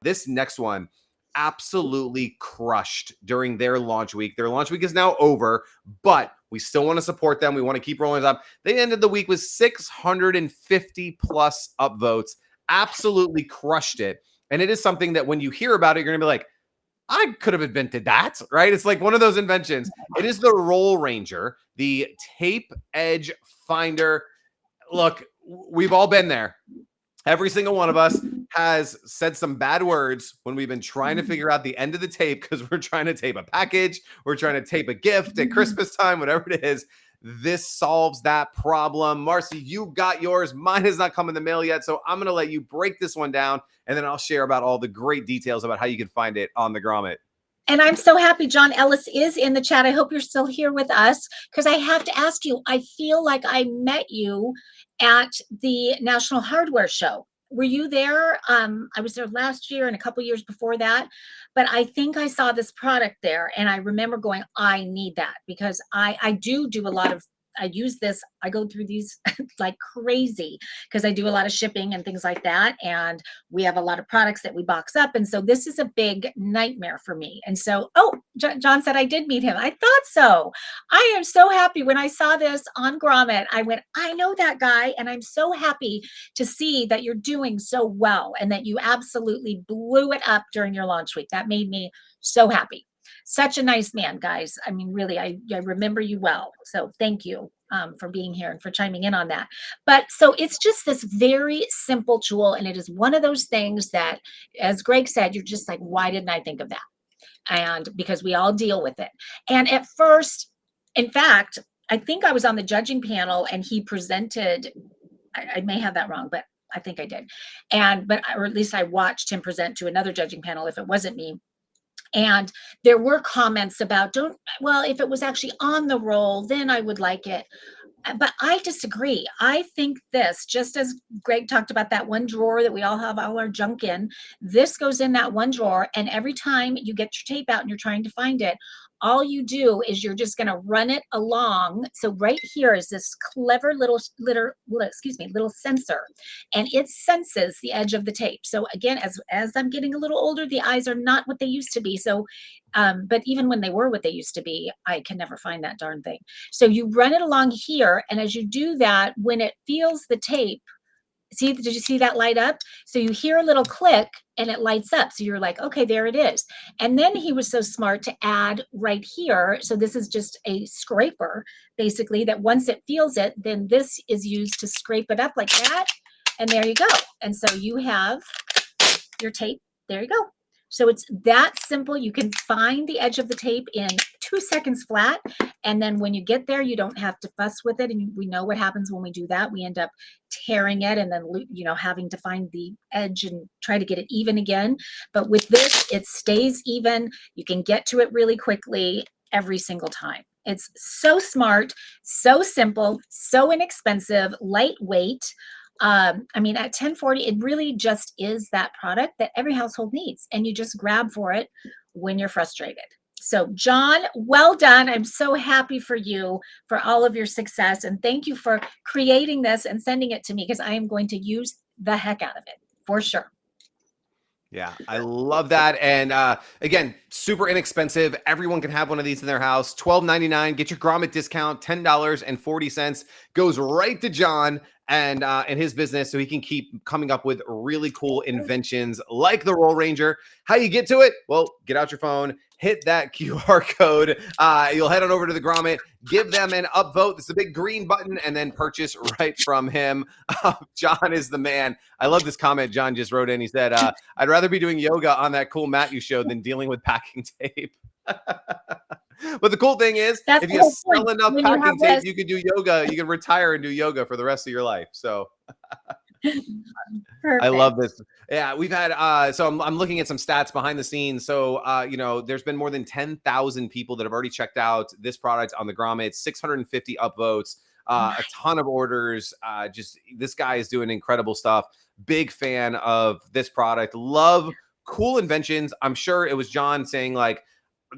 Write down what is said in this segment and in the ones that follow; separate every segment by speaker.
Speaker 1: This next one absolutely crushed during their launch week. Their launch week is now over, but we still want to support them. We want to keep rolling it up. They ended the week with 650 plus upvotes. Absolutely crushed it. And it is something that when you hear about it, you're going to be like, I could have invented that, right? It's like one of those inventions. It is the RollRanger, the Tape Edge Finder. Look, we've all been there. Every single one of us has said some bad words when we've been trying to figure out the end of the tape because we're trying to tape a package, we're trying to tape a gift at Christmas time, whatever it is. This solves that problem. Marcy, you got yours. Mine has not come in the mail yet, so I'm going to let you break this one down, and then I'll share about all the great details about how you can find it on the Grommet.
Speaker 2: And I'm so happy John Ellis is in the chat. I hope you're still here with us, because I have to ask you, I feel like I met you at the National Hardware Show. Were you there? I was there last year and a couple years before that, but I think I saw this product there, and I remember going, I need that, because I do a lot of, I use this, I go through these like crazy because I do a lot of shipping and things like that. And we have a lot of products that we box up. And so this is a big nightmare for me. And so, John said I did meet him. I thought so. I am so happy when I saw this on Grommet. I went, I know that guy. And I'm so happy to see that you're doing so well and that you absolutely blew it up during your launch week. That made me so happy. Such a nice man, guys. I mean, really, I remember you well. So thank you for being here and for chiming in on that. But so it's just this very simple tool. And it is one of those things that, as Greg said, you're just like, why didn't I think of that? And because we all deal with it. And at first, in fact, I think I was on the judging panel and he presented, I may have that wrong, but I think I did. Or at least I watched him present to another judging panel if it wasn't me. And there were comments about, if it was actually on the roll, then I would like it. But I disagree. I think this, just as Greg talked about that one drawer that we all have all our junk in, this goes in that one drawer. And every time you get your tape out and you're trying to find it, all you do is you're just going to run it along. So right here is this clever little sensor, and it senses the edge of the tape. So again, as I'm getting a little older, the eyes are not what they used to be. So, but even when they were what they used to be, I can never find that darn thing. So you run it along here. And as you do that, when it feels the tape, did you see that light up? So you hear a little click and it lights up. So you're like, okay, there it is. And then he was so smart to add right here. So this is just a scraper, basically, that once it feels it, then this is used to scrape it up like that. And there you go. And so you have your tape. There you go. So it's that simple. You can find the edge of the tape in 2 seconds flat. And then when you get there, you don't have to fuss with it. And we know what happens when we do that. We end up tearing it and then, having to find the edge and try to get it even again. But with this, it stays even. You can get to it really quickly every single time. It's so smart, so simple, so inexpensive, lightweight. At 1040, it really just is that product that every household needs, and you just grab for it when you're frustrated. So John, well done. I'm so happy for you, for all of your success, and thank you for creating this and sending it to me, because I am going to use the heck out of it for sure.
Speaker 1: Yeah, I love that. And again, super inexpensive. Everyone can have one of these in their house. $12.99. Get your Grommet discount, $10.40. Goes right to John and his business, so he can keep coming up with really cool inventions like the RollRanger. How you get to it? Well, get out your phone, hit that QR code. You'll head on over to the Grommet, give them an upvote. It's a big green button, and then purchase right from him. John is the man. I love this comment John just wrote in. He said, I'd rather be doing yoga on that cool mat you showed than dealing with packing tape. But the cool thing is, if you sell enough packing tape, you can do yoga. You can retire and do yoga for the rest of your life. So I love this. Yeah, we've had, so I'm looking at some stats behind the scenes. So, there's been more than 10,000 people that have already checked out this product on the Grommet, 650 upvotes, a ton of orders. This guy is doing incredible stuff. Big fan of this product. Love cool inventions. I'm sure it was John saying like,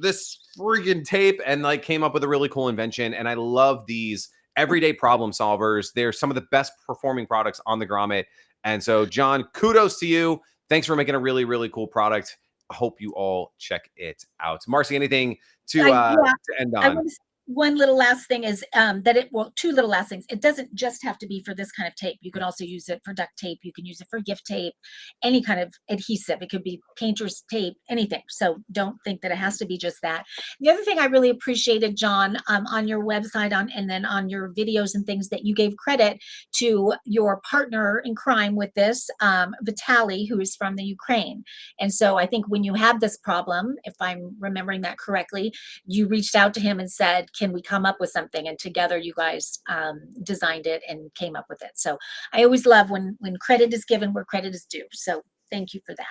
Speaker 1: this friggin' tape, and like came up with a really cool invention. And I love these everyday problem solvers. They're some of the best performing products on the Grommet. And so, John, kudos to you. thanks for making a really, really cool product. I hope you all check it out. Marcy, anything to
Speaker 2: Yeah,
Speaker 1: end
Speaker 2: I
Speaker 1: on?
Speaker 2: want to, one little last thing is two little last things. It doesn't just have to be for this kind of tape. You can also use it for duct tape. You can use it for gift tape, any kind of adhesive. It could be painter's tape, anything. So don't think that it has to be just that. The other thing I really appreciated, John, on your website and then on your videos and things, that you gave credit to your partner in crime with this, Vitaly, who is from the Ukraine. And so I think when you had this problem, if I'm remembering that correctly, you reached out to him and said, can we come up with something? And together you guys designed it and came up with it. So I always love when credit is given where credit is due. So thank you for that.